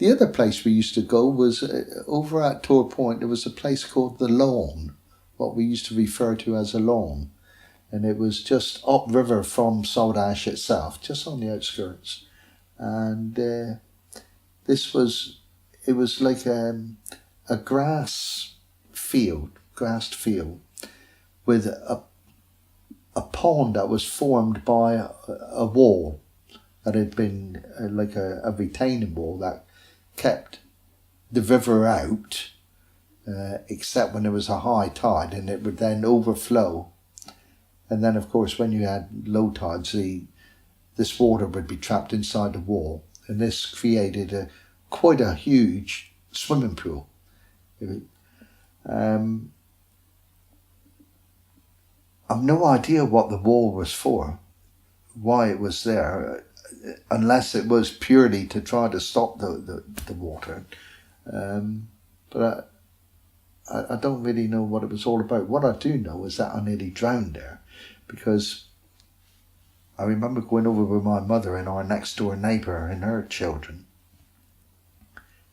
The other place we used to go was over at Tor Point. There was a place called the Lawn, what we used to refer to as a lawn. And it was just upriver from Saltash itself, just on the outskirts. And it was like a grassed field, with a pond that was formed by a wall that had been like a retaining wall that kept the river out, except when there was a high tide, and it would then overflow. And then, of course, when you had low tides, this water would be trapped inside the wall, and this created quite a huge swimming pool. I've no idea what the wall was for, why it was there, unless it was purely to try to stop the water. But I don't really know what it was all about. What I do know is that I nearly drowned there, because I remember going over with my mother and our next door neighbour and her children,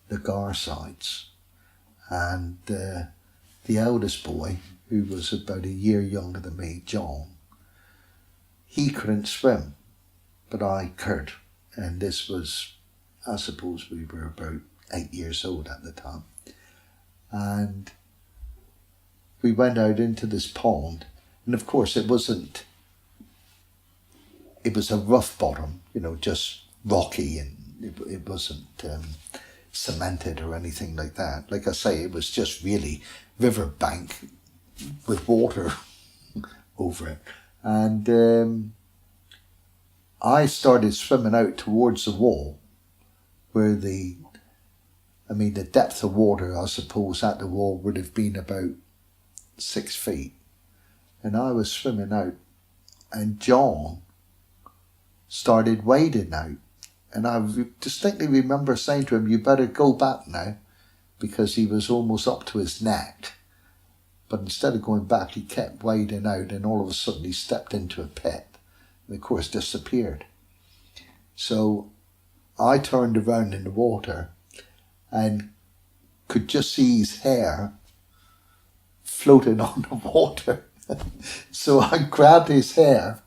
the Garsides, and the eldest boy, who was about a year younger than me, John. He couldn't swim, but I could. And this was, I suppose we were about 8 years old at the time. And we went out into this pond, and of course it was a rough bottom, just rocky, and it wasn't cemented or anything like that. Like I say, it was just really riverbank with water over it. And I started swimming out towards the wall, where the depth of water, I suppose, at the wall would have been about 6 feet. And I was swimming out, and John started wading out. And I distinctly remember saying to him, "You better go back now," because he was almost up to his neck. But instead of going back, he kept wading out, and all of a sudden he stepped into a pit and, of course, disappeared. So I turned around in the water and could just see his hair floating on the water. So I grabbed his hair,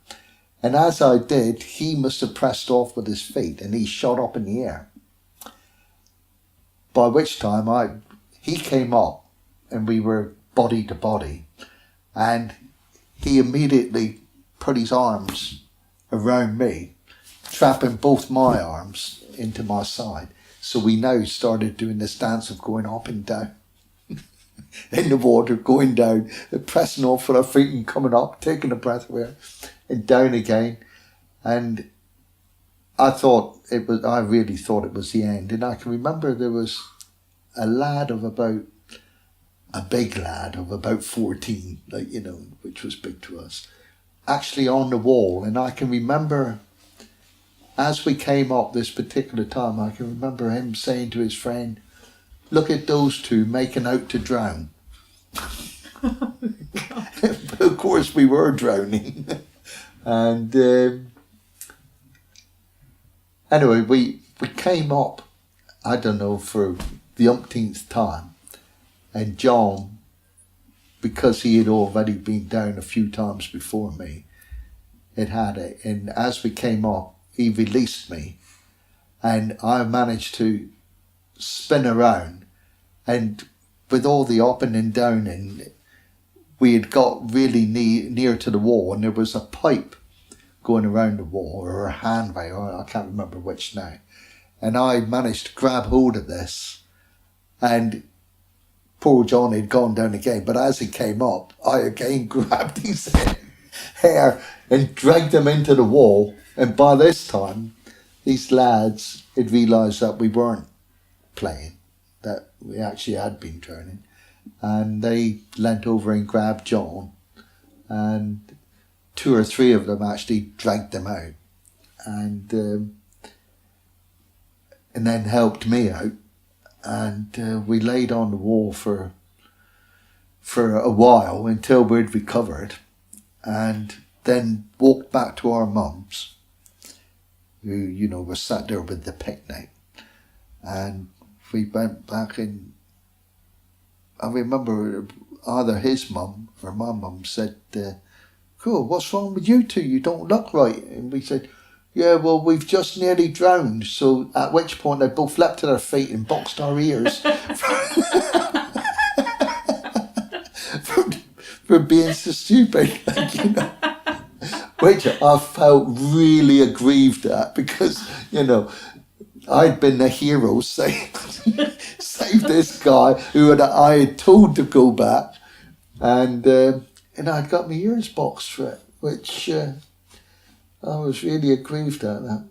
and as I did, he must have pressed off with his feet, and he shot up in the air. By which time he came up, and we were body to body, and he immediately put his arms around me, trapping both my arms into my side. So we now started doing this dance of going up and down in the water, going down, pressing off with our feet and coming up, taking a breath away, and down again. And I really thought it was the end. And I can remember there was a big lad of about 14, which was big to us, actually on the wall. And I can remember, as we came up this particular time, I can remember him saying to his friend, "Look at those two making out to drown." But of course we were drowning. And anyway, we came up, I don't know, for the umpteenth time. And John, because he had already been down a few times before me, had it. And as we came up, he released me. And I managed to spin around. And with all the up and down, and we had got really near to the wall, and there was a pipe going around the wall, or a handrail, I can't remember which now. And I managed to grab hold of this, and poor John had gone down again, but as he came up, I again grabbed his hair and dragged him into the wall. And by this time, these lads had realised that we weren't playing, that we actually had been drowning. And they leant over and grabbed John, and 2 or 3 of them actually dragged them out, and then helped me out. And we laid on the wall for a while until we'd recovered, and then walked back to our mums, who, were sat there with the picnic. and we went back in. I remember either his mum or my mum said, cool, what's wrong with you two? You don't look right. And we said, yeah, well, we've just nearly drowned. So at which point they both leapt to their feet and boxed our ears for being so stupid. Like, you know, which I felt really aggrieved at because, you know, I'd been the hero saved this guy who I had told to go back, and I'd got my ears boxed for it, which I was really aggrieved at that.